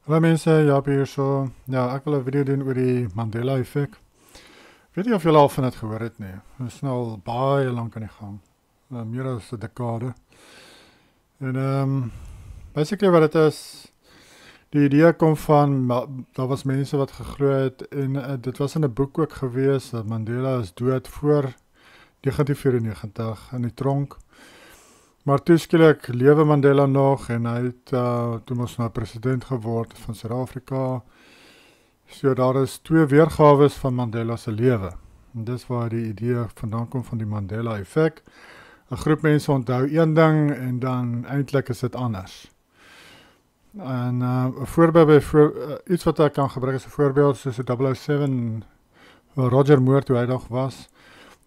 Hallo mense, Jaap hier so. Ja, ek wil 'n video doen oor die Mandela effek. Weet nie of julle al van dit gehoor het nie. Dit is nou al baie lank aan die gang. Meer as 'n dekade. En basically wat dit is, die idee kom van daar was mense wat geglo het en dit was in 'n boek ook gewees dat Mandela is dood voor 1994 in die tronk. Maar toe skielik lewe Mandela nog en hy het toe mos nou president geword van Suid-Afrika. So daar is twee weergawe van Mandela se lewe. En dis waar die idee vandaan kom van die Mandela effek. 'n Groep mense onthou een ding en dan eintlik is dit anders. En 'n voorbeeld iets wat ek kan gebruik as 'n voorbeeld soos 'n 007 Roger Moore toe hy nog was.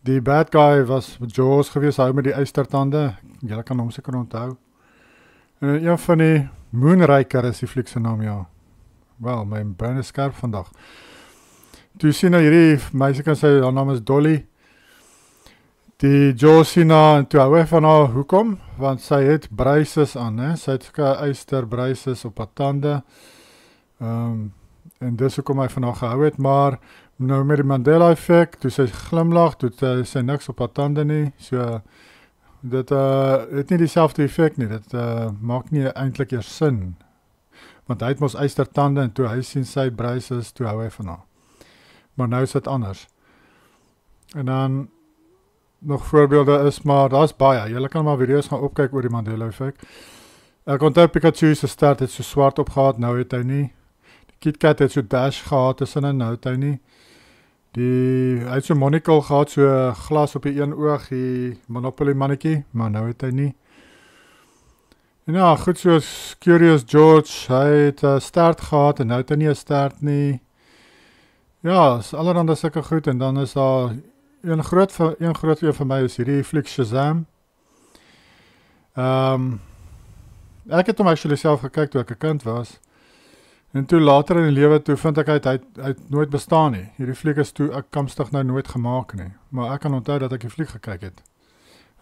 Die bad guy was Jaws gewees, hy met die eystertande. Julle kan hom seker onthou. En een van die Moonraker is die fliek se naam, ja. Wel, my brein is skerp vandag. Toe sien nou hierdie meisie kan sê, haar naam is Dolly. Die Jaws sien haar en toe hou hy van haar, hoekom? Want sy het braces aan, hè? Sy het soke eyster braces op haar tande. En dis hoekom hy van haar gehou het, maar nou met die Mandela effek, toe sy glimlag, toe sy niks op haar tande nie, so dit het nie dieselfde effek nie, dit maak nie eintlik eers sin, want hy het mos eystertande en toe hy sien sy braces, toe hou hy van haar. Maar nou is dit anders. En dan nog voorbeelde is, maar daar's baie, julle kan maar video's gaan opkyk oor die Mandela effek. Ek onthou Pikachu se stert het so swart opgehad, nou het hy nie. Die KitKat het so dash gehad tussenin, nou het hy nie. Hy het so monocle gehad, so glas op die een oog, die Monopoly mannetjie, maar nou het hy nie. En ja, goed soos Curious George, hy het 'n stert gehad en nou het hy nie 'n stert nie. Ja, is allerhande sulke goed en dan is daar een groot een vir my is hierdie fliek Shazam. Ek het hom actually self gekyk toe ek 'n kind was. En toe later in die lewe toe vind ek hy het nooit bestaan nie. Hierdie fliek is toe kamstig nou nooit gemaak nie. Maar ek kan onthou dat ek die fliek gekyk het.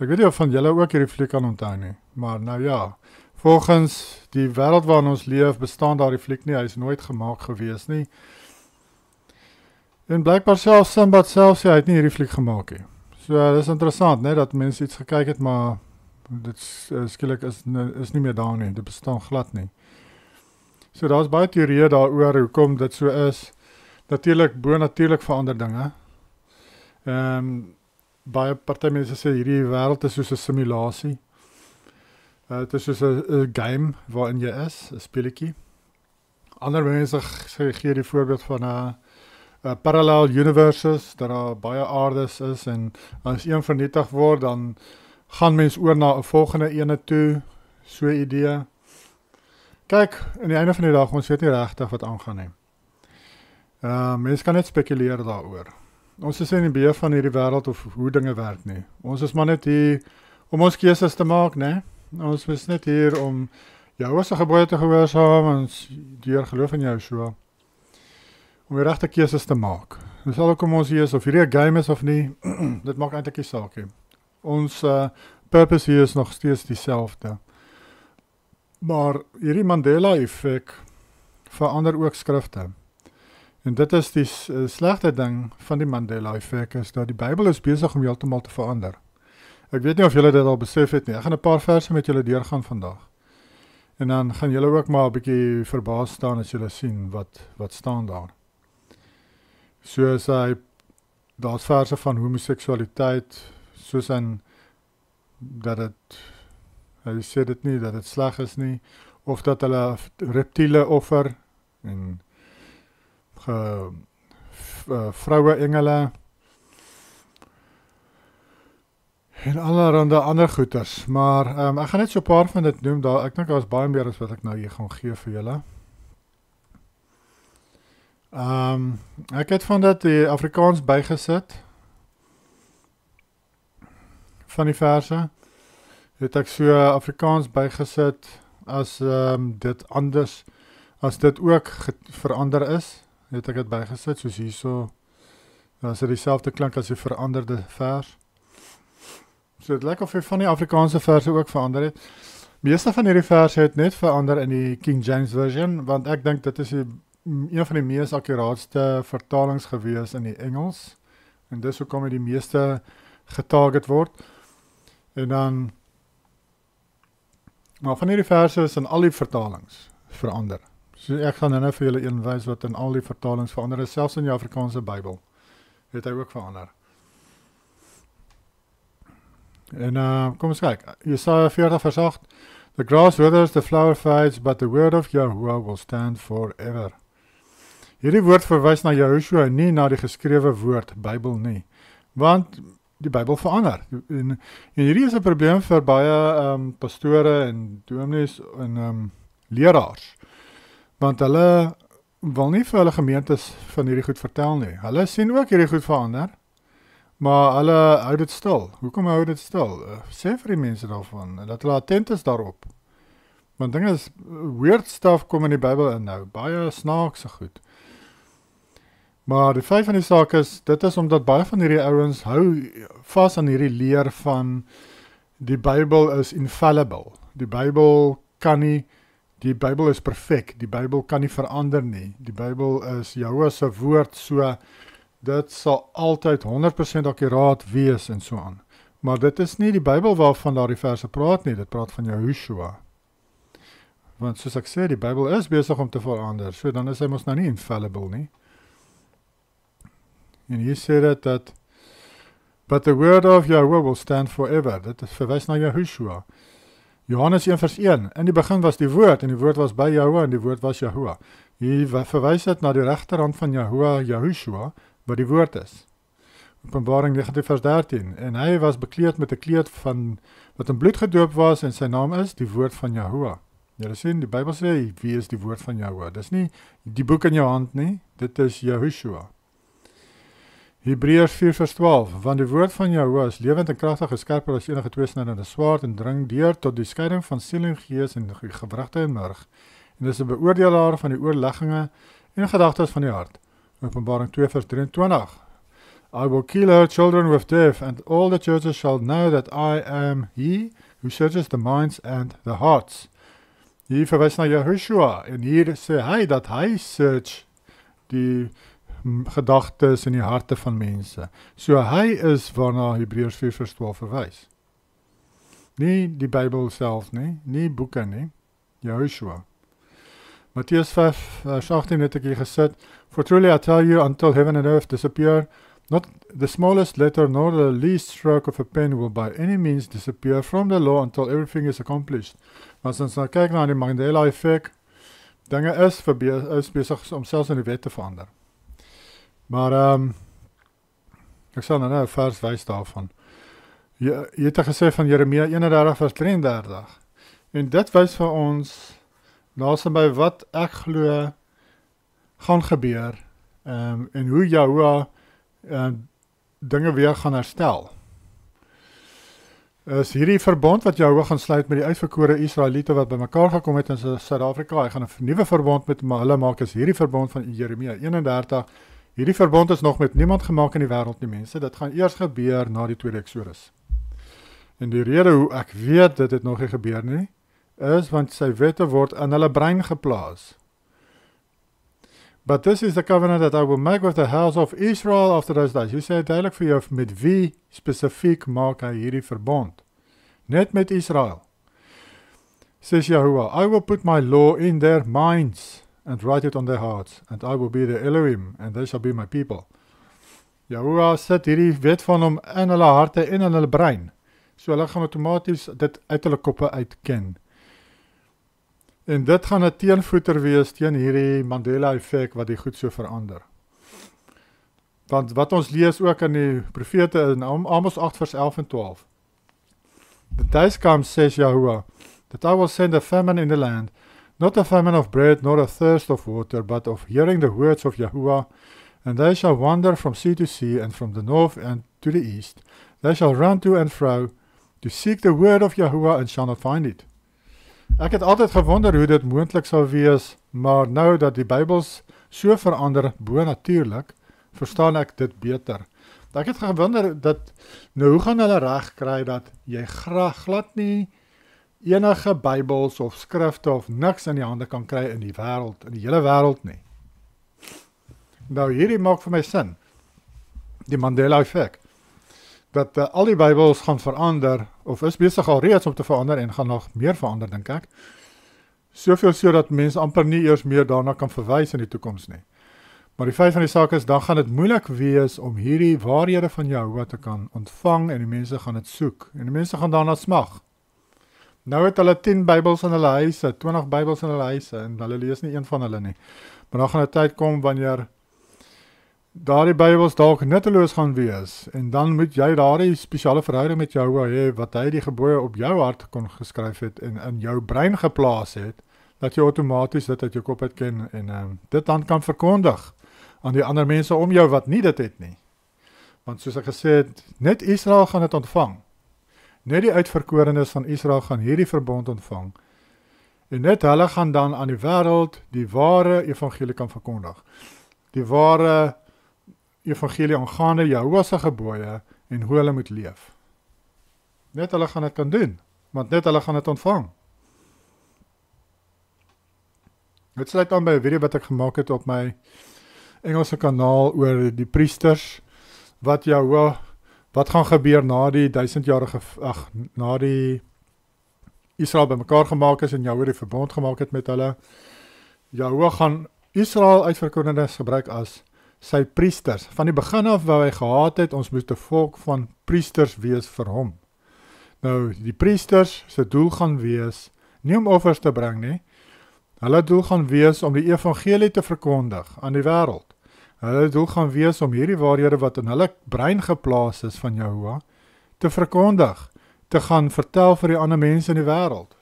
Ek weet nie of van julle ook hierdie fliek kan onthou nie. Maar nou ja, volgens die wêreld waarin ons leef, bestaan daardie fliek nie. Hy is nooit gemaak gewees nie. En blijkbaar selfs Sinbad self sê hy het nie hierdie fliek gemaak nie. So dis interessant, né, dat mense iets gekyk het, maar dit skielik is nie meer daar nie. Dit bestaan glad nie. So daar's baie teorieë daaroor hoekom dit so is. Natuurlik bo-natuurlik verander dinge. Baie party mense sê hierdie wêreld is soos 'n simulasie. Dit is soos 'n game waarin jy is, 'n speletjie. Ander mense gee die voorbeeld van 'n parallel universes, dat daar baie aardes is en as een vernietig word, dan gaan mens oor na 'n volgende ene toe, so 'n idee. Kyk, in die einde van die dag, ons weet nie regtig wat aangaan nie. Mens kan net spekuleer daaroor. Ons is nie in die beheer van hierdie wêreld of hoe dinge werk nie. Ons is maar net hier om ons keuses te maak, né? Ons is net hier om jou se gebooie te gehoorsaam en deur geloof in Joshua. Om die regte keuses te maak. Dis al hoekom ons hier is, of hierdie 'n game is of nie, dit maak eintlik nie saak nie. Ons purpose hier is nog steeds dieselfde. Maar hierdie Mandela effek verander ook skrifte. En dit is die slegte ding van die Mandela effek, is dat die Bybel is besig om heeltemal te verander. Ek weet nie of julle dit al besef het nie. Ek gaan 'n paar verse met julle deurgaan vandag. En dan gaan julle ook maar 'n bietjie verbaas staan as julle sien wat staan daar. Soos daar's verse van homoseksualiteit, soos in dat hy sê dit nie, dat dit sleg is nie, of dat hulle reptiele offer, en vroue engele, en allerhande ander goeters, maar ek gaan net so 'n paar van dit noem, ek dink daar is baie meer as wat ek nou hier gaan gee vir julle. Ek het van dit die Afrikaans bygesit, van die verse, het ek so Afrikaans bygesit, as dit anders, as dit ook verander is, het ek dit bygesit, soos hierso, as dit dieselfde klink as die veranderde vers. So dit lyk of hy van die Afrikaanse verse ook verander het. Meeste van hierdie verse het net verander in die King James Version, want ek dink dit is een van die mees akkuraatste vertalings gewees in die Engels, en dis hoekom die meeste getarget word. En dan, maar van hierdie verse is in al die vertalings verander. So ek gaan nou vir julle een wys wat in al die vertalings verander is, selfs in die Afrikaanse Bybel het hy ook verander. En kom ons kyk, Jesaja 40 vers 8, The grass withers, the flower fades, but the word of Yahuwah will stand forever. Hierdie woord verwys na Yahushua en nie na die geskrewe woord, Bybel nie. Want die Bybel verander. En hierdie is 'n probleem vir baie pastore en dominees en leraars. Want hulle wil nie vir hulle gemeentes van hierdie goed vertel nie. Hulle sien ook hierdie goed verander, maar hulle hou dit stil. Hoekom hou dit stil? Sê vir die mense daarvan, dat hulle attent is daarop. Want dinge is, weird stuff kom in die Bybel in nou, baie snaakse goed. Maar die feit van die saak is, dit is omdat baie van hierdie ouens hou vas aan hierdie leer van die Bybel is infallible. Die Bybel is perfek, die Bybel kan nie verander nie. Die Bybel is Yahuwah se woord, so dit sal altyd 100% akkuraat wees en so aan. Maar dit is nie die Bybel waarvan daar die verse praat nie, dit praat van Yahushua. Want soos ek sê, die Bybel is besig om te verander, so dan is hy mos nou nie infallible nie. En hier sê dit dat, but the word of Yahuwah will stand forever. Dit verwys na Yahushua. Johannes 1 vers 1, in die begin was die woord, en die woord was by Yahuwah, en die woord was Yahuwah. Hier verwys dit na die regterhand van Yahuwah, Yahushua, wat die woord is. Openbaring 19 vers 13, en hy was bekleed met 'n kleed van, wat in bloed gedoop was, en sy naam is die woord van Yahuwah. Julle sien, die Bybel sê, wie is die woord van Yahuwah? Dis nie die boek in jou hand nie, dit is Yahushua. Hebreërs 4 vers 12, want die woord van Yahuwah is lewend en kragtig, skerper as enige tweesnydende swaard en dring deur tot die skeiding van siel en gees en gewrigte en murg. En dis 'n beoordelaar van die oorlegginge en gedagtes van die hart. Openbaring 2 vers 23. I will kill her children with death, and all the churches shall know that I am he who searches the minds and the hearts. Hier verwys na Yahushua, en hier sê hy dat hy search die gedagtes in die harte van mense. So hy is waarna Hebreërs 4 vers 12 verwys. Nie die Bybel self nie boeke nie, Yahushua. Matteus 5 vers 18 het ek hier gesit, for truly I tell you, until heaven and earth disappear, not the smallest letter nor the least stroke of a pen will by any means disappear from the law until everything is accomplished. Maar as ons nou kyk na die Mandela effek, dinge is besig om selfs in die wet te verander. Maar ek sal nou 'n vers wys daarvan. Jy het gesê van Jeremia 31 vers 33. En dit wys vir ons naby wat ek glo gaan gebeur en hoe Yahuwah dinge weer gaan herstel. Is hierdie verbond wat Yahuwah gaan sluit met die uitverkore Israeliete wat bymekaar gekom het in Suid-Afrika, hy gaan 'n nuwe verbond met hulle maak, is hierdie verbond van Jeremia 31. Hierdie verbond is nog met niemand gemaak in die wêreld nie, mense. Dit gaan eers gebeur na die tweede Exodus. En die rede hoe ek weet dit het nog nie gebeur nie, is want sy wette word in hulle brein geplaas. But this is the covenant that I will make with the house of Israel after those days. Jy sê duidelik vir jou, met wie spesifiek maak hy hierdie verbond? Net met Israel. Says Yahuwah, I will put my law in their minds and write it on their hearts, and I will be their Elohim, and they shall be my people. Yahuwah sit hierdie wet van hom in hulle harte en in hulle brein. So hulle gaan outomaties dit uit hulle koppe uitken. En dit gaan 'n teenvoeter wees teen hierdie Mandela effek wat die goed so verander. Want wat ons lees ook in die profete in Amos 8 vers 11 en 12. The days come, says Yahuwah, that I will send a famine in the land, not a famine of bread, nor a thirst of water, but of hearing the words of Yahuwah, and they shall wander from sea to sea, and from the north and to the east. They shall run to and fro, to seek the word of Yahuwah, and shall not find it. Ek het altyd gewonder hoe dit moontlik sou wees, maar nou dat die Bybels so verander bo-natuurlik, verstaan ek dit beter. Ek het gewonder dat, nou hoe gaan hulle reg kry dat jy glad nie enige Bybels of skrifte of niks in die hande kan kry in die wêreld, in die hele wêreld nie. Nou hierdie maak vir my sin, die Mandela effek, dat al die Bybels gaan verander, of is besig al reeds om te verander en gaan nog meer verander, dink ek. Soveel so dat mense amper nie eers meer daarna kan verwys in die toekoms nie. Maar die feit van die saak is, dan gaan dit moeilik wees om hierdie waarhede van Jehovah te kan ontvang en die mense gaan dit soek. En die mense gaan daarna smag. Nou het hulle 10 Bybels in hulle huise, 20 Bybels in hulle huise en hulle lees nie een van hulle nie. Maar dan gaan 'n tyd kom wanneer daardie Bybels dalk nutteloos gaan wees en dan moet jy daardie spesiale verhouding met Jehovah hê wat hy die gebooie op jou hart kon geskryf het en in jou brein geplaas het, dat jy outomaties dit uit jou kop uit ken en dit dan kan verkondig aan die ander mense om jou wat nie dit het nie. Want soos ek gesê het, net Israel gaan dit ontvang. Net die uitverkorenes van Israel gaan hierdie verbond ontvang. En net hulle gaan dan aan die wêreld die ware evangelie kan verkondig. Die ware evangelie aangaande Jehovah se gebooie en hoe hulle moet leef. Net hulle gaan dit kan doen, want net hulle gaan dit ontvang. Dit sluit aan by 'n video wat ek gemaak het op my Engelse kanaal oor die priesters, wat gaan gebeur na die 1000-jarige, na die Israel bymekaar gemaak is en Jehovah die verbond gemaak het met hulle. Jehovah gaan Israel uitverkorenes gebruik as sy priesters. Van die begin af waar hy gehad het, ons moes 'n volk van priesters wees vir hom. Nou, die priesters se doel gaan wees, nie om offers te bring nie, hulle doel gaan wees om die evangelie te verkondig aan die wêreld. Hulle doel gaan wees om hierdie waarhede wat in hulle brein geplaas is van Jehovah, te verkondig, te gaan vertel vir die ander mense in die wêreld.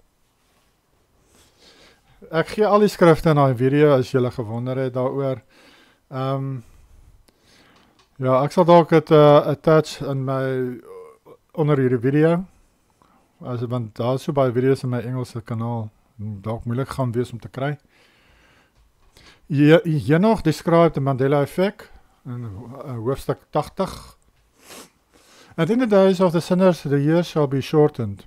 Ek gee al die skrifte in daai video as julle gewonder het daaroor. Ja, ek sal dalk dit attach in my onder hierdie video, want daar is so baie video's in my Engelse kanaal, dalk moeilik gaan wees om te kry. Henoch described the Mandela effect in hoofstuk 80. And in the days of the sinners, the years shall be shortened.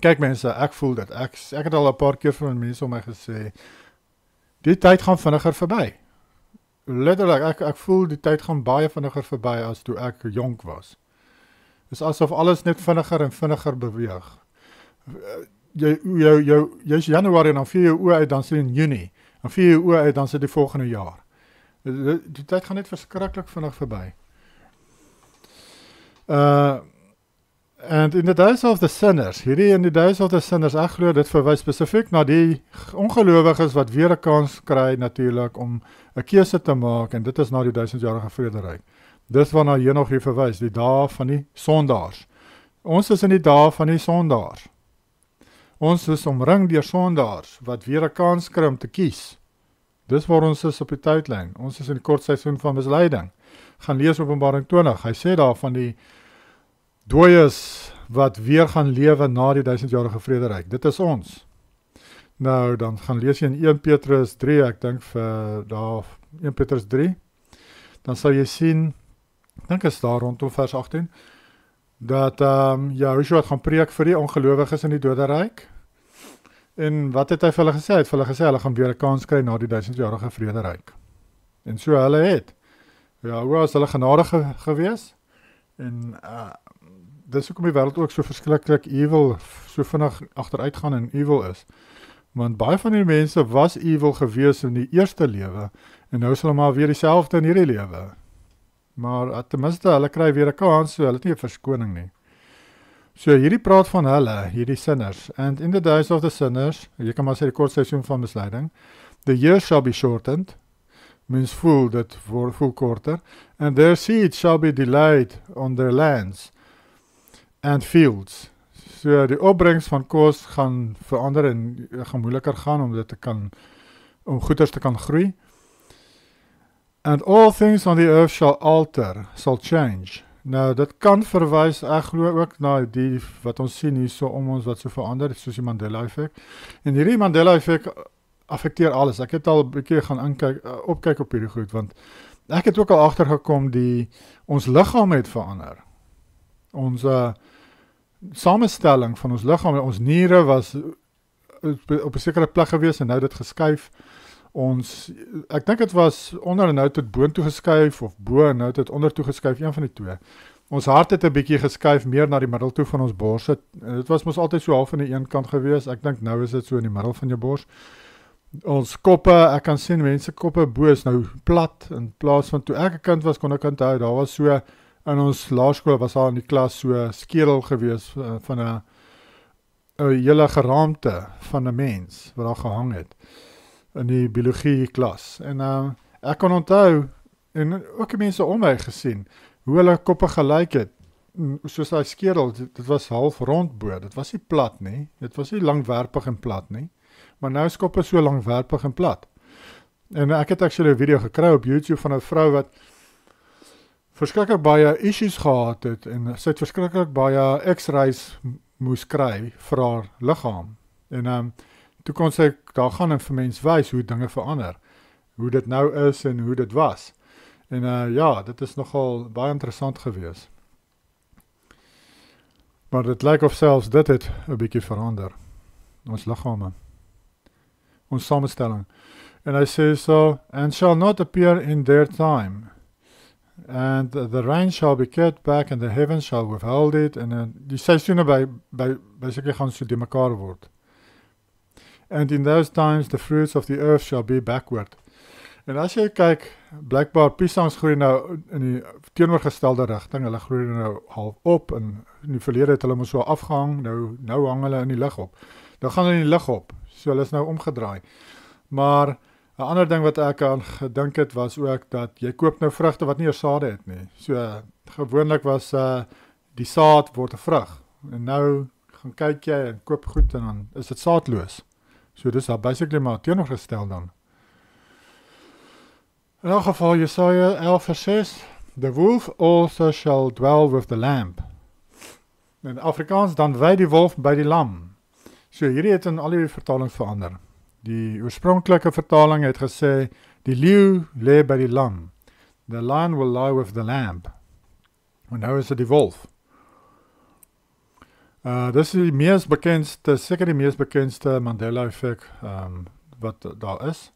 Kyk mense, ek voel dit. Ek het al 'n paar keer van mense om my gesê, die tyd gaan vinniger verby. Letterlik, ek voel die tyd gaan baie vinniger verby as toe ek jonk was. Dit is asof alles net vinniger en vinniger beweeg. Jy's Januarie en dan vee jou oë uit, dan sê in Junie. Dan vee jou oë uit, dan sê die volgende jaar. Die tyd gaan net verskriklik vinnig verby. And in the days of the sinners, hierdie in the days of the sinners, ek glo dit verwys spesifiek na die ongelowiges wat weer 'n kans kry natuurlik om 'n keuse te maak, en dit is na die 1000-jarige vrederyk. Dis waarna Henoch hier verwys, die dae van die sondaars. Ons is in die dae van die sondaars. Ons is omring deur sondaars wat weer 'n kans kry om te kies. Dis waar ons is op die tydlyn. Ons is in die kort seisoen van misleiding. Gaan lees Openbaring 20. Hy sê daar van die dooies wat weer gaan lewe na die 1000-jarige vrederyk. Dit is ons. Nou, dan gaan lees jy in 1 Petrus 3, ek dink vir daar 1 Petrus 3, dan sal jy sien, ek dink is daar rondom vers 18, dat Joshua het gaan preek vir die ongelowiges in die doderyk. En wat het hy vir hulle gesê? Hy het vir hulle gesê, hulle gaan weer 'n kans kry na die 1000-jarige vrederyk. En so hulle het. Ja, hoe was hulle genadig gewees? En dis hoekom die wêreld ook so verskriklik evil, so vinnig agteruit gaan en evil is. Want baie van die mense was evil gewees in die eerste lewe, en nou is hulle maar weer dieselfde in hierdie lewe. Maar ten minste, hulle kry weer 'n kans, so hulle het nie 'n verskoning nie. So hierdie praat van hulle, hierdie sinners. And in the days of the sinners, jy kan maar sê die kort seisoen van misleiding, the years shall be shortened, means full, dit word full korter, and their seed shall be delayed on their lands and fields. So die opbrengs van kos gaan verander en gaan moeiliker gaan om goeders te kan groei. And all things on the earth shall change. Nou, dit kan verwys, ek glo ook na die wat ons sien hier so om ons wat so verander, soos die Mandela effek. En hierdie Mandela effek affekteer alles. Ek het al 'n bietjie gaan opkyk op hierdie goed, want ek het ook al agtergekom ons liggaam het verander. samestelling van ons liggaam, ons niere was op 'n sekere plek gewees en nou dit geskuif. Ek dink dit was onder en nou het dit boontoe geskuif of bo en nou het dit onder toe geskuif, een van die twee. Ons hart het 'n bietjie geskuif meer na die middel toe van ons bors. Dit was mos altyd so half aan die een kant gewees. Ek dink nou is dit so in die middel van jou bors. Ons koppe, ek kan sien mense koppe bo is nou plat in plaas van toe ek 'n kind was kon ek onthou, daar was so in ons laerskool was daar in die klas so skedel gewees van 'n hele geraamte van 'n mens wat daar gehang het in die biologie klas. En ek kon onthou en ook mense om my gesien hoe hulle koppe gelyk het. Soos daai skedel, dit was half rond bo. Dit was nie plat nie. Dit was nie langwerpig en plat nie. Maar nou is koppe so langwerpig en plat. En ek het actually 'n video gekry op YouTube van 'n vrou wat verskriklik baie issues gehad het en sy het verskriklik baie X-rays moes kry vir haar liggaam. En toe kon sy daar gaan en vir mens wys hoe dinge verander. Hoe dit nou is en hoe dit was. En ja, dit is nogal baie interessant gewees. Maar dit lyk of selfs dit het 'n bietjie verander. Ons liggame. Ons samestelling. En hy sê so, and shall not appear in their time. And the rain shall be kept back and the heavens shall withhold it. En die seisoene basically gaan so die mekaar word. And in those times the fruits of the earth shall be backward. En as jy kyk, blykbaar piesangs groei nou in die teenoorgestelde rigting, hulle groei nou half op, en in die verlede het hulle mos so afgehang, nou hang hulle in die lug op. Nou gaan hulle in die lug op, so hulle is nou omgedraai. Maar 'n ander ding wat ek aan gedink het, was ook dat jy koop nou vrugte wat nie eers sade het nie. So, gewoonlik was die saad word 'n vrug, en nou gaan kyk jy en koop goed, en dan is dit saadloos. So, dis basically maar teenoorgestel dan. In elk geval, Jesaja 11:6, the wolf also shall dwell with the lamb. In Afrikaans, dan wei die wolf by die lam. So hierdie het in al die vertalings verander. Die oorspronklike vertaling het gesê, die leeu lê by die lam. The lion will lie with the lamb. En nou is dit die wolf. Dis die mees bekendste, seker die mees bekendste Mandela effek wat daar is.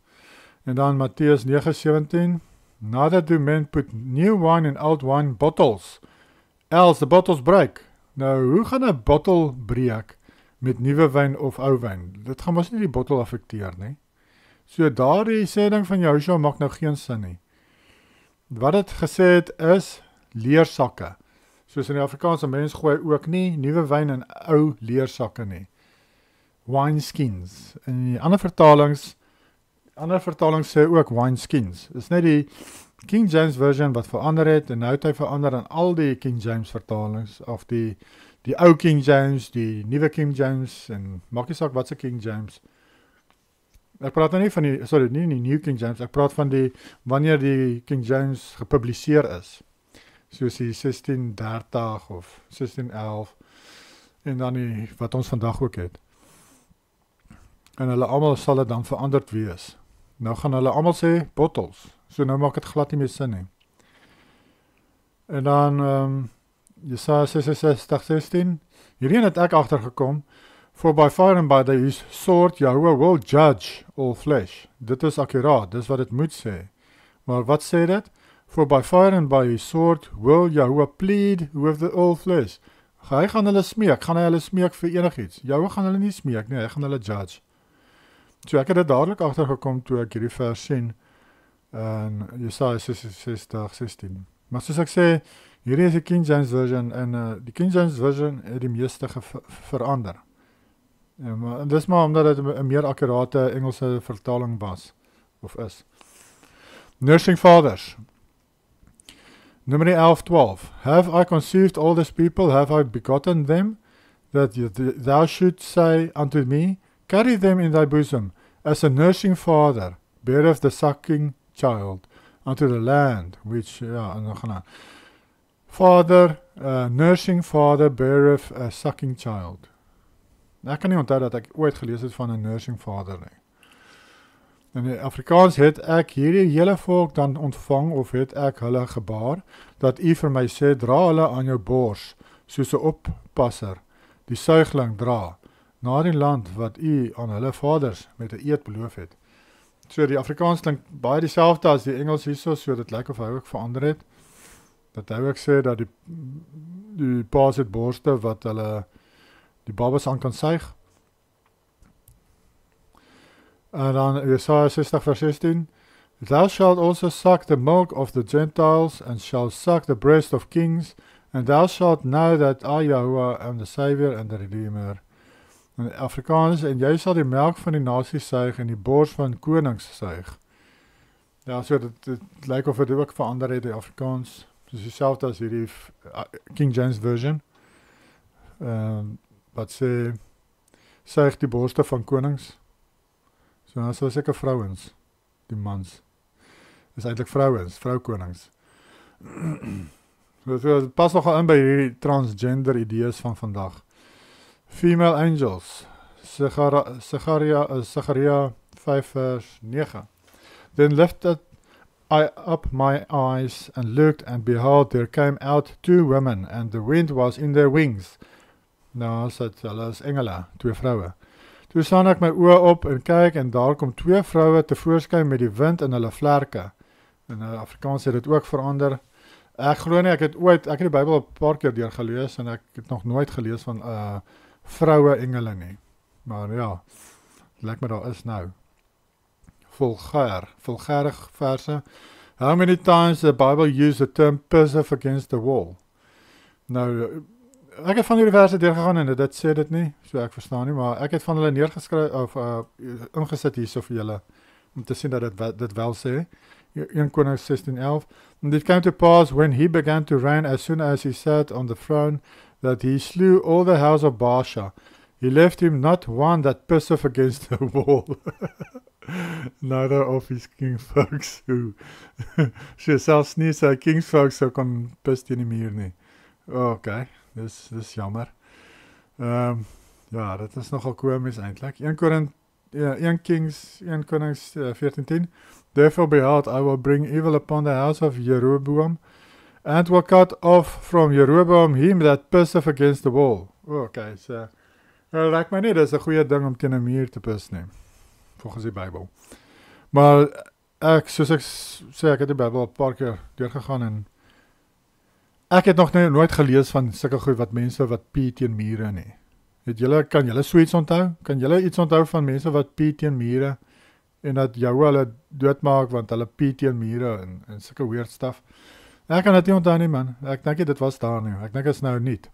En dan Matteus 9:17, neither do men put new wine in old wine bottles, else the bottles break. Nou, hoe gaan 'n bottel breek met nuwe wyn of ou wyn? Dit gaan mos nie die bottel affekteer nie. So daardie sê ding van Joshua maak nou geen sin nie. Wat het gesê het is leersakke. Soos in die Afrikaanse mens gooi ook nie nuwe wyn in ou leersakke nie. Wine skins. In die ander vertalings sê ook wine skins. Dis net die King James version wat verander het, en nou het hy verander in al die King James vertalings, of die ou King James, die nuwe King James, en maak nie saak wat se King James. Ek praat nou nie van nie die New King James, ek praat van wanneer die King James gepubliseer is. Soos die 1630 of 1611, en dan wat ons vandag ook het. En hulle almal sal dit dan veranderd wees. Nou gaan hulle almal sê bottles, so nou maak dit glad nie meer sin nie. En dan Jesaja 66:16, hierheen het ek agtergekom, for by fire and by the sword Yahweh will judge all flesh. Dit is akkuraat, dis wat dit moet sê. Maar wat sê dit? For by fire and by his sword will Yahweh plead with all flesh. Hy gaan hulle smeek, gaan hy hulle smeek vir enigiets. Yahweh gaan hulle nie smeek nie, hy gaan hulle judge. So ek het dit dadelik agtergekom toe ek hierdie vers sien in Jesaja 66:16. Maar soos ek sê, hierdie is die King James version, en die King James version het die meeste verander. En dis maar omdat dit 'n meer akkurate Engelse vertaling was, of is. Nursing fathers. Nummer 11:12. Have I conceived all this people, have I begotten them, that thou should say unto me, carry them in thy bosom, as a nursing father beareth the sucking child, unto the land, which, nursing father beareth a sucking child. Ek kan nie onthou dat ek ooit gelees het van 'n nursing father nie. In die Afrikaans het ek hierdie hele volk dan ontvang, of het ek hulle gebaar, dat u vir my sê, dra hulle aan jou bors, soos 'n oppasser, die suigling dra, na die land wat u aan hulle vaders met 'n eed beloof het. So die Afrikaans klink baie dieselfde as die Engels hierso, so dit lyk of hy ook verander het. Dat hy ook sê dat die paas het borste wat hulle die babas aan kan suig. En dan Jesaja 60 vers 16, Thou shalt also suck the milk of the Gentiles, and shalt suck the breast of kings, and thou shalt know that I, Yahuwah, am the Savior and the Redeemer. In Afrikaans, en jy sal die melk van die nasie suig en die bors van konings suig. Ja, so dit lyk of dit ook verander het, die Afrikaans. Dus dieselfde as hierdie King James version. Wat sê, suig die borste van konings. So nou sal seker vrouens, die mans. Is eintlik vrouens, vroukonings. So dit pas nogal in by hierdie transgender idees van vandag. Female angels, Sagaria 5 vers 9. Then lifted I up my eyes and looked, and behold, there came out 2 women, and the wind was in their wings. Nou, hulle is engele, 2 vroue. Toe staan ek my oë op en kyk, en daar kom 2 vroue tevoorskyn met die wind in hulle vlerke. In Afrikaans het dit ook verander. Ek glo nie, ek het die Bybel 'n paar keer deurgelees, en ek het nog nooit gelees van vroue engele nie. Maar ja, lyk my daar is nou. Vulgêre verse. How many times the Bible used the term piss against the wall? Nou, ek het van hierdie verse deurgegaan en dit sê dit nie, so ek verstaan nie, maar ek het van hulle neergeskryf, of ingesit hierso vir julle, om te sien dat dit wel sê. 1 Konings 16:11. And it came to pass when he began to reign, as soon as he sat on the throne, that he slew all the house of Baasha. He left him not one that pisseth against the wall. Neither of his kingsfolks who so selfs nie sy kingsfolks so kon pis teen die muur nie. Okay, dis jammer. Ja, dit is nogal komisch eintlik. 1 Kings 14:10. Therefore behold, I will bring evil upon the house of Jeroboam, and will cut off from Jeroboam him that pisseth against the wall. Okay, so lyk my nie, dis 'n goeie ding om teen 'n muur te pis nie, volgens die Bybel. Maar soos ek sê, ek het die Bybel 'n paar keer deurgegaan, en ek het nog nooit gelees van sulke goed wat mense wat pee teen mure nie. Kan julle so iets onthou? Kan julle iets onthou van mense wat pee teen mure, en dat jou hulle doodmaak, want hulle pee teen mure, en sulke weird stuff? Ek kan dit nie onthou nie, man. Ek dink dit was daar nie. Ek dink dit is nou niet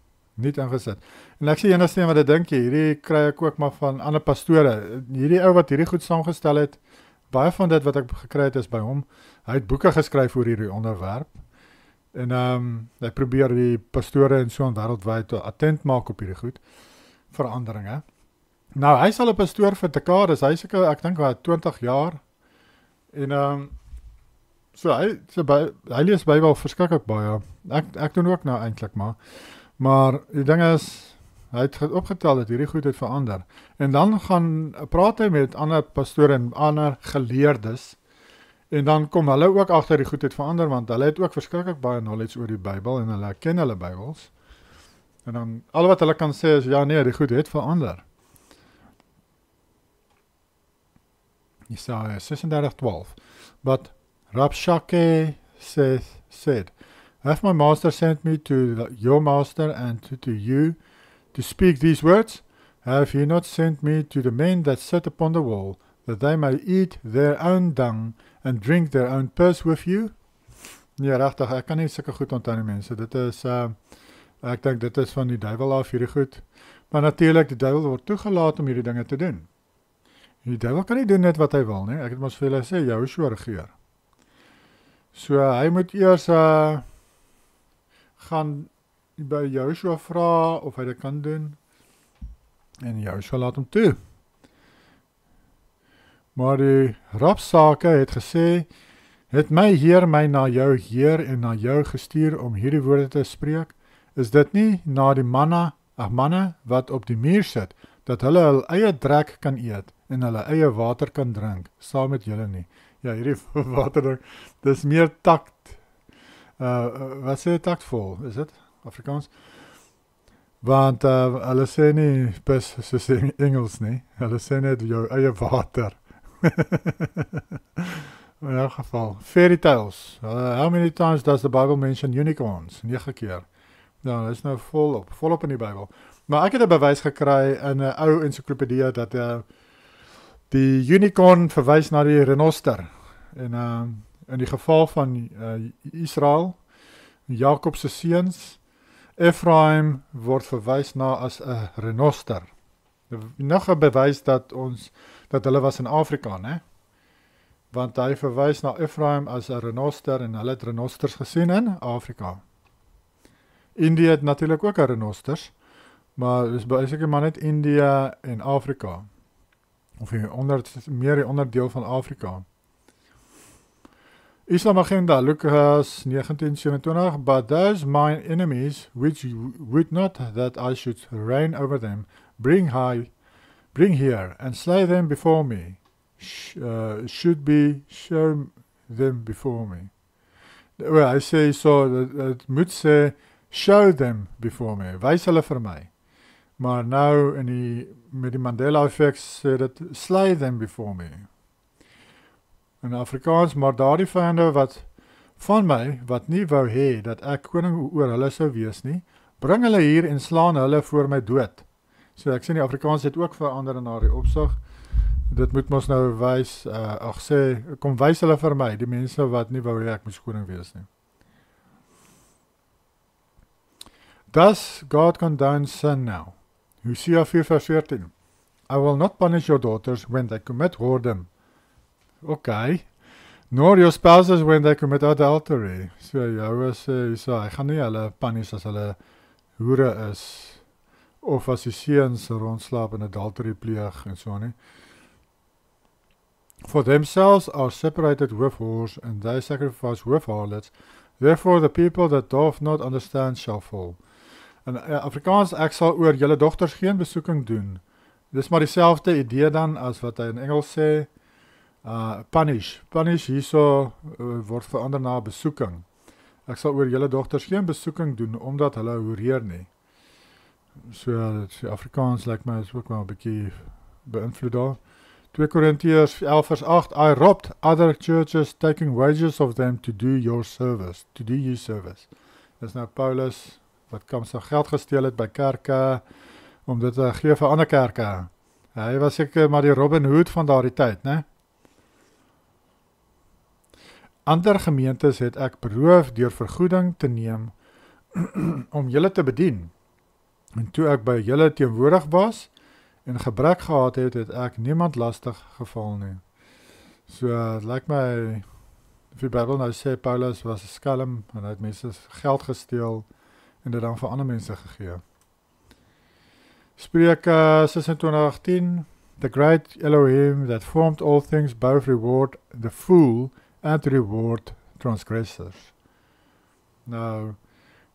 ingesit. En ek sê enigste een wat ek dink, hierdie kry ek ook maar van ander pastore. Hierdie ou wat hierdie goed saamgestel het, baie van dit wat ek gekry het is by hom. Hy het boeke geskryf oor hierdie onderwerp. En hy probeer die pastore en so wêreldwyd attent maak op hierdie goed. Veranderinge. Nou, hy sal 'n pastoor vir dekades, hy seker, ek dink wat 20 jaar. En so hy lees Bybel verskriklik baie. Ek doen ook nou eintlik maar die ding is, hy het opgetel dat hierdie goed het verander. En dan gaan praat hy met ander pastore en ander geleerdes, en dan kom hulle ook agter die goed het verander, want hulle het ook verskriklik baie knowledge oor die Bybel, en hulle ken hulle Bybels. En dan, al wat hulle kan sê is, ja nee, die goed het verander. Jesaja 36:12. But Rabshakeh said, Have my master sent me to your master and to you to speak these words? Have he not sent me to the men that sit upon the wall, that they may eat their own dung and drink their own piss with you? Nee, regtig, ek kan nie sulke goed onthou nie, mense. Dit is, ek dink dit is van die duiwel af hierdie goed. Maar natuurlik, die duiwel word toegelaat om hierdie dinge te doen. Die duiwel kan nie doen net wat hy wil, nie. Ek het mos vir julle sê, Joshua regeer. So, hy moet eers gaan by Joshua vra of hy dit kan doen, en Joshua laat hom toe. Maar die Rabsake het gesê, het my Heer my na jou Heer en na jou gestuur om hierdie woorde te spreek? Is dit nie na die manne wat op die muur sit, dat hulle hul eie drek kan eet en hulle eie water kan drink, saam met julle nie? Ja, hierdie waterdrink, dis meer takt, wat sê taktvol, is dit? Afrikaans? Want hulle sê nie pis soos in Engels nie. Hulle sê net jou eie water. In elk geval, fairy tales. How many times does the Bible mention unicorns? 9 keer. Nou, dat is nou volop in die Bybel. Maar ek het 'n bewys gekry in 'n ou ensiklopedie dat die unicorn verwys na die renoster. En in die geval van Israel, Jakob se seuns, Ephraim word verwys na as 'n renoster. Nog 'n bewys dat hulle was in Afrika, né? Want hy verwys na Ephraim as 'n renoster en hulle het renosters gesien in Afrika. Indië het natuurlik ook 'n renosters, maar dis basically maar net Indië en Afrika. Of meer die onderdeel van Afrika. Islam agenda, Lukas 19:27, but those mine enemies, which would not that I should reign over them, bring here, and slay them before me, should be show them before me. Well, hy sê so, het moet sê, show them before me, wys hulle vir my. Maar nou, met die Mandela effect, sê dit, slay them before me. In Afrikaans, maar daardie vyande van my, wat nie wou hê, dat ek koning oor hulle sou wees nie, bring hulle hier en slaan hulle voor my dood. So ek sê die Afrikaans het ook verander na die opsig. Dit moet ons nou wys, kom wys hulle vir my, die mense wat nie wou hê ek moet koning wees nie. Does God condone sin now? Hosea 4:14. I will not punish your daughters when they commit whoredom. Okay. Nor your spouses when they commit adultery. So hy gaan nie hulle punish as hulle hoere is, of as die seuns rondslaap en adultery pleeg en so nie. For themselves are separated with whores, and they sacrifice with harlots. Therefore the people that doth not understand shall fall. In Afrikaans, ek sal oor julle dogters geen besoeking doen. Dis maar dieselfde idee dan as wat hy in Engels sê, punish. Punish hierso word verander na besoeking. Ek sal oor julle dogters geen besoeking doen, omdat hulle hoereer nie. So, Afrikaans lyk my is ook wel 'n bietjie beïnvloed daar. 2 Korintiërs 11:8, I robbed other churches, taking wages of them to do your service. Dis nou Paulus, wat kom sy geld gesteel het by kerke, om dit te gee vir ander kerke. Hy was seker maar die Robin Hood van daardie tyd, né? Ander gemeentes het ek beroof deur vergoeding te neem, om julle te bedien. En toe ek by julle teenwoordig was, en gebrek gehad het ek niemand lastig geval nie. So, het lyk my, of die Bybel nou sê, Paulus was 'n skelm, en hy het mense geld gesteel, en dit dan vir ander mense gegee. Spreuke 26:10, the great Elohim that formed all things both reward the fool and reward transgressors. Nou,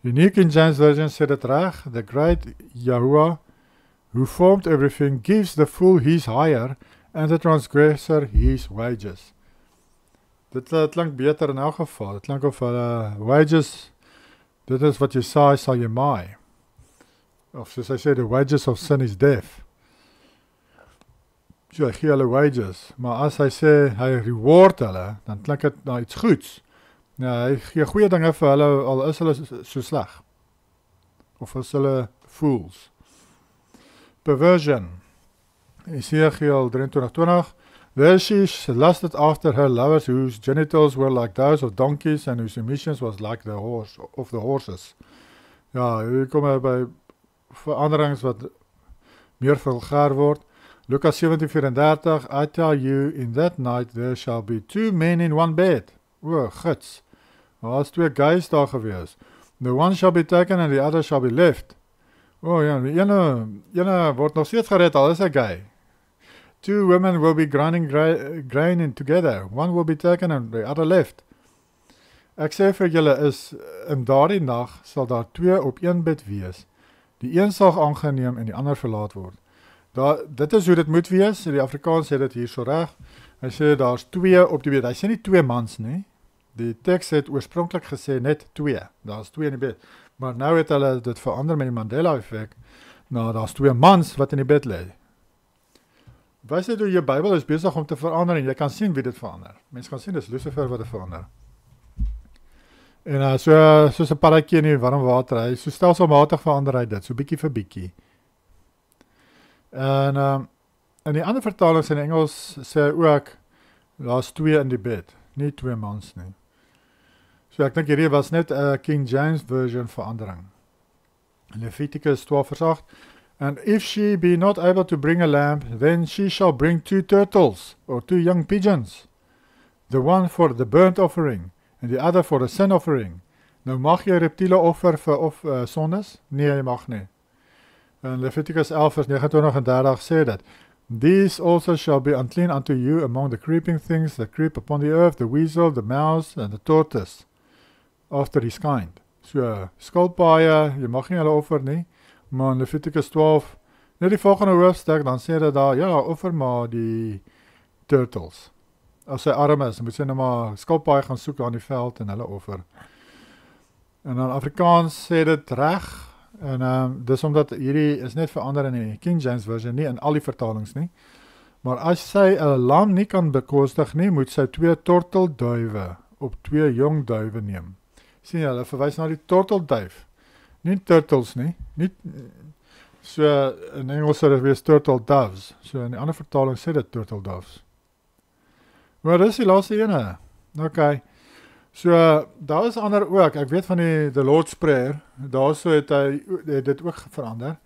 Unique in James Version sê dit reg, the great Yahuwah who formed everything gives the fool his hire and the transgressor his wages. Dit klink beter in elk geval. Dit klink of wages, dit is wat jy saai, sal jy maai. Of soos hy sê, the wages of sin is death. So hy gee hulle wages, maar as hy sê, hy reward hulle, dan klink dit na iets goeds. Ja, hy gee goeie dinge vir hulle, al is hulle so sleg. Of is hulle fools. Perversion. Ezekiel 23:20. There she lusted after her lovers whose genitals were like those of donkeys and whose emissions was like the horses. Ja, hier kom hy by veranderings wat meer vulgair word. Lukas 17:34. I tell you, in that night there shall be 2 men in one bed. O, gits. Daar is 2 guys daar gewees. The one shall be taken and the other shall be left. O ja, die ene word nog steeds gered, al is hy gay. 2 women will be grinding grain in together. One will be taken and the other left. Ek sê vir julle is, in daardie nag sal daar 2 op een bed wees. Die een sal aangeneem en die ander verlaat word. Dit is hoe dit moet wees, die Afrikaans sê dit hier so reg. Hy sê daar's 2 op die bed. Hy sê nie 2 mans nie. Die teks het oorspronklik gesê net 2. Daar's 2 in die bed. Maar nou het hulle dit verander met die Mandela-effek. Nou, daar's 2 mans wat in die bed lê. Wys dit hoe jou Bybel is besig om te verander en jy kan sien wie dit verander. Mense kan sien dis Lucifer wat dit verander. En soos 'n paddatjie in die warm water, hy so stelselmatig verander hy dit, so bietjie vir bietjie. En in die ander vertalings in Engels sê hy ook, daar's 2 in die bed, nie 2 mans nie. So ek dink hierdie was net 'n King James version verandering. Leviticus 12:8. And if she be not able to bring a lamb, then she shall bring 2 turtles, or 2 young pigeons, the one for the burnt offering, and the other for the sin offering. Nou mag jy reptiele offer vir sondes? Nee, jy mag nie. En Leviticus 11:29 en 30 sê dit, These also shall be unclean unto you among the creeping things that creep upon the earth, the weasel, the mouse, and the tortoise, after his kind. So, skulpaaie, jy mag nie hulle offer nie, maar in Leviticus 12, net die volgende hoofstuk, dan sê dit daar, ja, offer maar die turtles. As hy arm is, moet sy nou maar skulpaaie gaan soek aan die veld en hulle offer. En dan Afrikaans sê dit reg, en dis omdat hierdie is net verander in die King James version, nie in al die vertalings nie. Maar as sy 'n lam nie kan bekostig nie, moet sy 2 tortelduwe op 2 jong duwe neem. Sien jy, hulle verwys na die tortelduif, nie turtles nie, so in Engels sou dit wees turtle doves, so in die ander vertaling sê dit turtle doves. Maar dis die laaste ene, ok. So, daar is ander ook, ek weet van the Lord's Prayer, daar so het hy dit ook verander.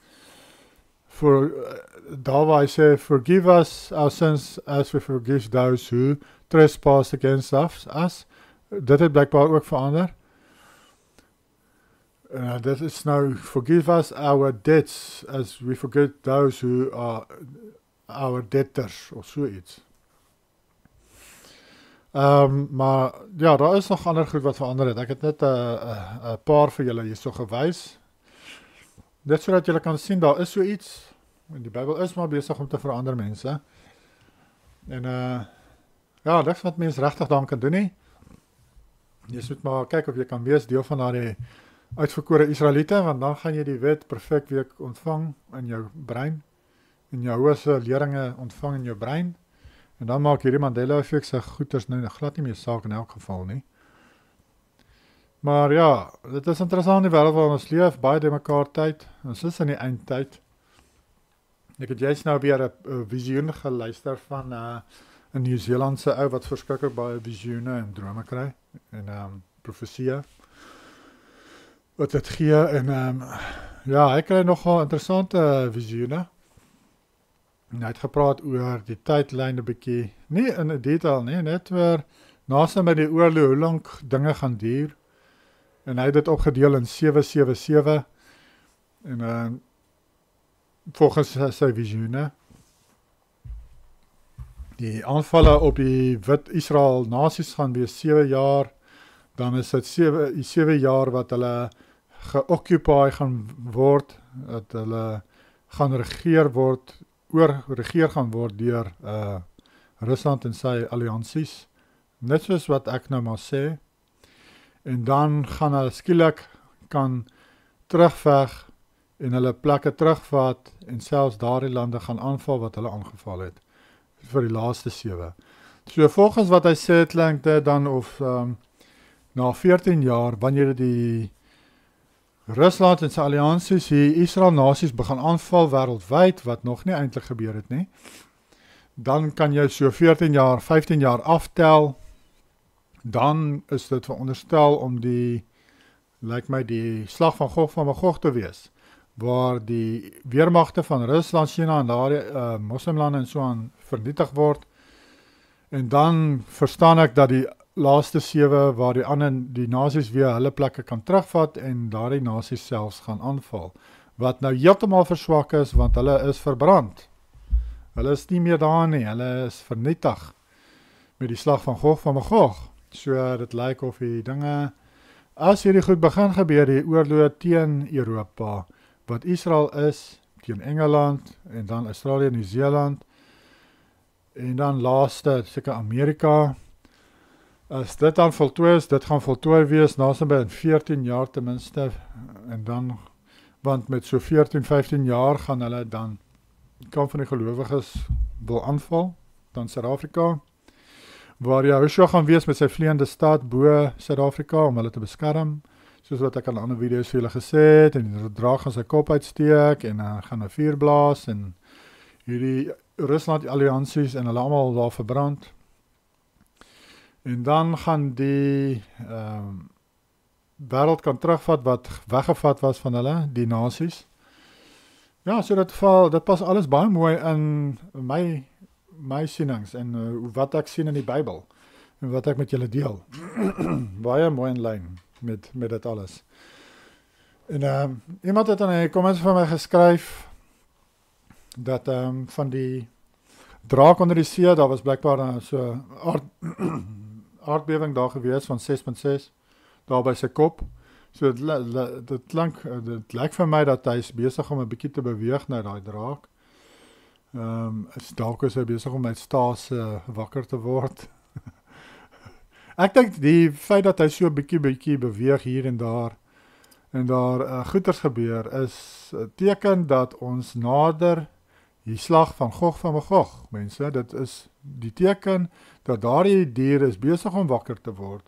Daar waar hy sê, forgive us our sins as we forgive those who trespass against us. Dit het blijkbaar ook verander. Dit is nou, forgive us our debts as we forgive those who are our debtors, of so iets. Maar ja, daar is nog ander goed wat verander het. Ek het net 'n paar vir julle hier so gewys. Net sodat julle kan sien, daar is so iets. En die Bybel is maar besig om te verander, mense. En ja, dit is wat mens regtig dan kan doen nie. Jy moet maar kyk of jy kan wees deel van daardie uitverkore Israeliete, want dan gaan jy die wet perfek weer ontvang in jou brein. En jou hoëse leringe ontvang in jou brein. En dan maak hierdie Mandela-effek sy goeders nou glad nie meer saak in elk geval nie. Maar ja, dit is interessant die wêreld waarin ons leef, baie de mekaar tyd, ons is in die eindtyd. Ek het juist nou weer 'n visioen geluister van 'n Nieu-Seelandse ou wat verskriklik baie visioene en drome kry, en profesie wat dit gee, en ja, hy kry nogal interessante visioene. En hy het gepraat oor die tydlyn 'n bietjie, nie in 'n detail nie, net oor naast met die oorlog, hoe lank dinge gaan duur. En hy het dit opgedeel in 777, en volgens sy visioene. Die aanvalle op die wit Israel nasies gaan wees 7 jaar, dan is dit 7 jaar wat hulle geoccupy gaan word, dat hulle gaan regeer gaan word deur Rusland en sy alliansies, net soos wat ek nou maar sê, en dan gaan hulle skielik kan terugveg en hulle plekke terugvat en selfs daardie lande gaan aanval wat hulle aangeval het vir die laaste 7. So volgens wat hy sê, klink dit dan of na 14 jaar, wanneer die Rusland en sy alliansies die Israel nasies begin aanval wêreldwyd, wat nog nie eintlik gebeur het nie, dan kan jy so 14 jaar, 15 jaar aftel, dan is dit veronderstel om die slag van Gog van Magog te wees, waar die weermagte van Rusland, China en daardie moslimlande en so aan vernietig word, en dan verstaan ek dat die laaste 7 waar die nasies weer hulle plekke kan terugvat en daardie nasies selfs gaan aanval, wat nou heeltemal verswak is, want hulle is verbrand. Hulle is nie meer daar nie, hulle is vernietig met die slag van Gog van Magog. So dit lyk of die dinge, as hierdie goed begin gebeur, die oorlog teen Europa, wat Israel is, teen Engeland, en dan Australië, Nieu-Seeland, en dan laaste, seker Amerika, As dit dan voltooi is, dit gaan voltooi wees naasby in 14 jaar ten minste, en dan, want met so 14, 15 jaar gaan hulle dan kan van die gelowiges wil aanval, dan Suid-Afrika, waar Joshua gaan wees met sy vleiende staat bo Suid-Afrika om hulle te beskerm, soos wat ek aan ander video's vir julle gesê het, en die draak gaan sy kop uitsteek, en gaan 'n vuur blaas, en hierdie Rusland-alliansies, en hulle almal daar verbrand. En dan gaan die wêreld kan terugvat wat weggevat was van hulle, die nasies. Ja, so dit pas alles baie mooi in my sienings, en wat ek sien in die Bybel, en wat ek met julle deel. Baie mooi in lyn met dit alles. En iemand het in die comments van my geskryf, dat van die draak onder die see, daar was blijkbaar so aardbewing daar gewees van 6.6, daar by sy kop. So dit lyk vir my dat hy is besig om 'n bietjie te beweeg na daai draak. Dalk is hy besig om uit staas wakker te word. Ek dink die feit dat hy so bietjie beweeg hier en daar goeters gebeur, is 'n teken dat ons nader die slag van Gog van Magog, mense. Dit is die teken dat daardie dier is besig om wakker te word.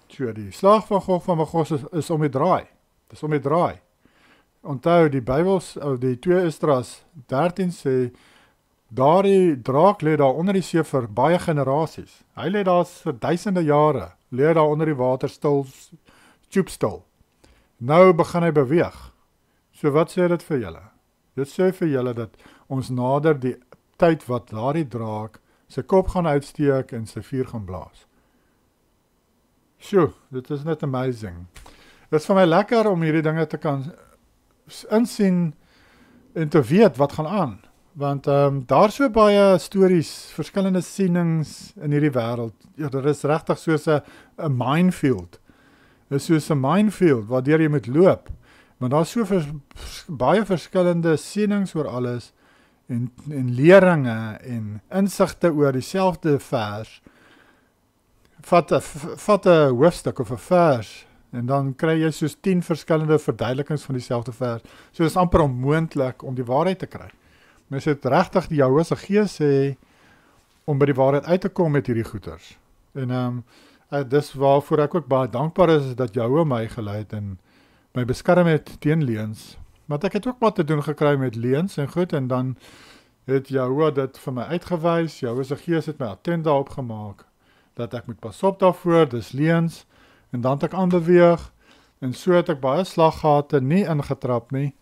So die slag van Gog van Magog is om die draai. Dis om die draai. Onthou, die Bybels, die 2 Esdras 13 sê, daardie draak lê daar onder die see vir baie generasies. Hy lê daar vir duisende jare, lê daar onder die water stil, stil. Nou begin hy beweeg. So wat sê dit vir julle? Dit sê vir julle dat ons nader die tyd wat daardie draak sy kop gaan uitsteek en sy vuur gaan blaas. Sjoe, dit is net amazing. Dit is vir my lekker om hierdie dinge te kan insien en te weet wat gaan aan. Want daar so baie stories, verskillende sienings in hierdie wêreld. Ja, daar is regtig soos 'n minefield. Dit is soos 'n minefield waardeur jy moet loop. Want daar is so baie verskillende sienings oor alles, en leringe, en insigte oor dieselfde vers. Vat 'n hoofstuk of 'n vers, en dan kry jy soos 10 verskillende verduidelikings van dieselfde vers. So is amper onmoontlik om die waarheid te kry. Mens het regtig die Heilige Gees sê om by die waarheid uit te kom met hierdie goeters. En dis waarvoor ek ook baie dankbaar is dat Jehova my gelei het en my beskerm het teen leuns. Want ek het ook wat te doen gekry met leuns en goed, en dan het Jehova dit vir my uitgewys. Jehova Gees het my attent daarop gemaak dat ek moet pas op daarvoor, dis leuns, en dan het ek aanbeweeg, en so het ek baie slaggate nie ingetrap nie,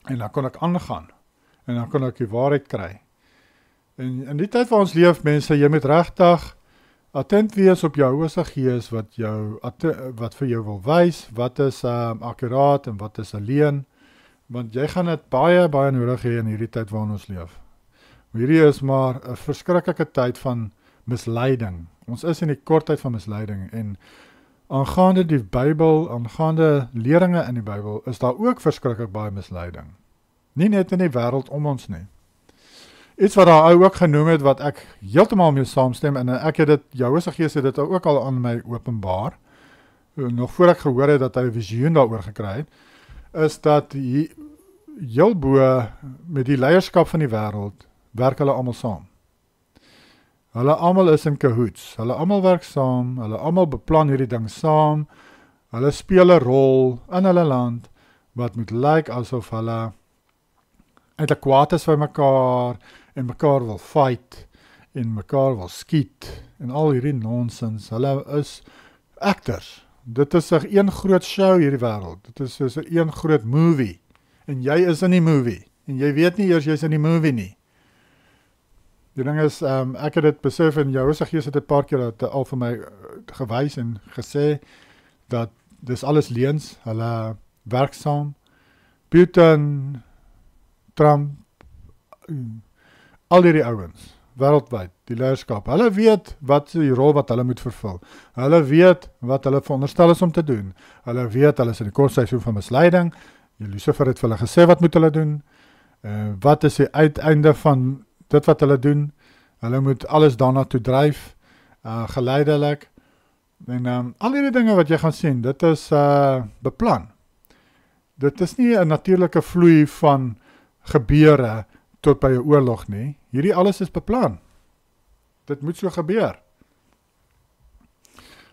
en dan kon ek aangaan, en dan kon ek die waarheid kry. En in die tyd waar ons leef, mense, jy moet regtig attent wees op jou Heilige Gees wat vir jou wil wys, wat is akkuraat en wat is 'n leuen, want jy gaan dit baie nodig hê in hierdie tyd waarin ons leef. Hierdie is maar 'n verskriklike tyd van misleiding. Ons is in die kort tyd van misleiding, en aangaande die Bybel, aangaande leringe in die Bybel, is daar ook verskriklik baie misleiding. Nie net in die wêreld om ons nie. Iets wat daar ook genoem het, wat ek heeltemal mee saamstem, en ek het dit, Heilige Gees het dit ook al aan my openbaar, nog voor ek gehoor het dat hy 'n visioen daaroor gekry het, is dat heel bo met die leierskap van die wêreld, werk hulle almal saam. Hulle almal is in cahoots, hulle almal werk saam, hulle almal beplan hierdie ding saam, hulle speel 'n rol in hulle land, wat moet lyk asof hulle eintlik kwaad is vir mekaar, en mekaar wil fight, en mekaar wil skiet, en al hierdie nonsens. Hulle is actors. Dit is 'n een groot show hierdie wêreld. Dit is soos 'n een groot movie, en jy is in die movie, en jy weet nie eers jy's in die movie nie. Die ding is, ek het dit besef, en Heilige Gees het 'n paar keer al vir my gewys en gesê, dat dis alles leuns, hulle werk saam. Putin, Trump, al hierdie ouens, wêreldwyd, die leierskap, hulle weet wat die rol wat hulle moet vervul. Hulle weet wat hulle veronderstel is om te doen. Hulle weet, hulle is in die kortseisoen van misleiding. Lucifer het vir hulle gesê wat moet hulle doen. Wat is die uiteinde van dit wat hulle doen? Hulle moet alles daarna toe dryf. geleidelik. En al die dinge wat jy gaan sien, dit is beplan. Dit is nie 'n natuurlike vloei van gebeure tot by 'n oorlog nie. Hierdie alles is beplan. Dit moet so gebeur.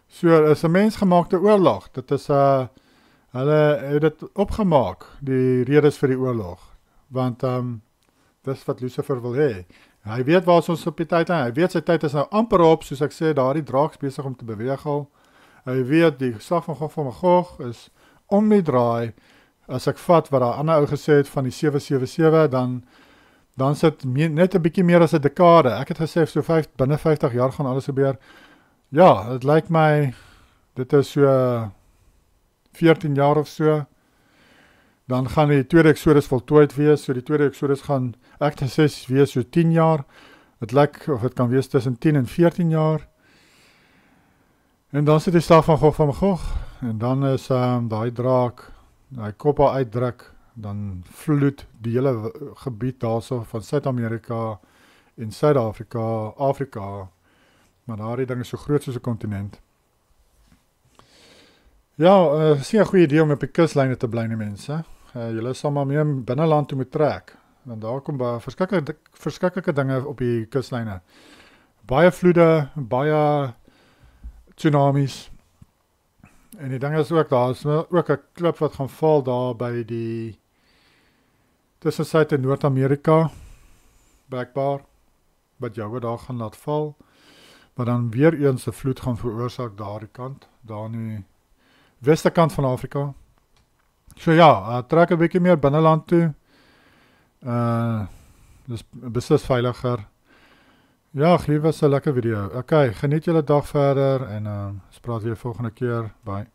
So, is 'n mensgemaakte oorlog. Dit is hulle het dit opgemaak, die redes vir die oorlog. Want dis wat Lucifer wil hê. Hy weet waar ons op die tyd is. Hy weet sy tyd is nou amper op, soos ek sê, daardie draak besig om te beweeg al. Hy weet die gesag van Gog van Magog is om die draai. As ek vat wat daai ander ou gesê het van die 777, dan sit net 'n bietjie meer as 'n dekade. Ek het gesê so binne 50 jaar gaan alles gebeur. Ja, dit lyk my dit is so 14 jaar of so. Dan gaan die tweede Exodus voltooid wees. So die tweede Exodus gaan ek het gesê wees so 10 jaar. Dit lyk of dit kan wees tussen 10 en 14 jaar. En dan sit die slag van Gog van Magog. En dan is daai draak, hy kop al uitdruk, dan vloed die hele gebied daarso van Suid-Amerika en Suid-Afrika, Afrika, maar daardie ding is so groot soos 'n kontinent. Ja, is nie 'n goeie idee om op die kuslyne te bly nie, mense. Julle sal maar meer binneland toe moet trek, want daar kom baie verskriklike dinge op die kuslyne. Baie vloede, baie tsunamies. En die ding is ook, daar is ook 'n klip wat gaan val daar by die tussensuid in Noord-Amerika, blijkbaar, wat jou daar gaan laat val, maar dan weer eens 'n vloed gaan veroorsaak daar die kant, daar in die weste kant van Afrika. So ja, trek 'n bietjie meer binneland toe, dis beslis veiliger. Ja, gelief was 'n lekker video. Okay, geniet julle dag verder en ons praat weer volgende keer. Bye.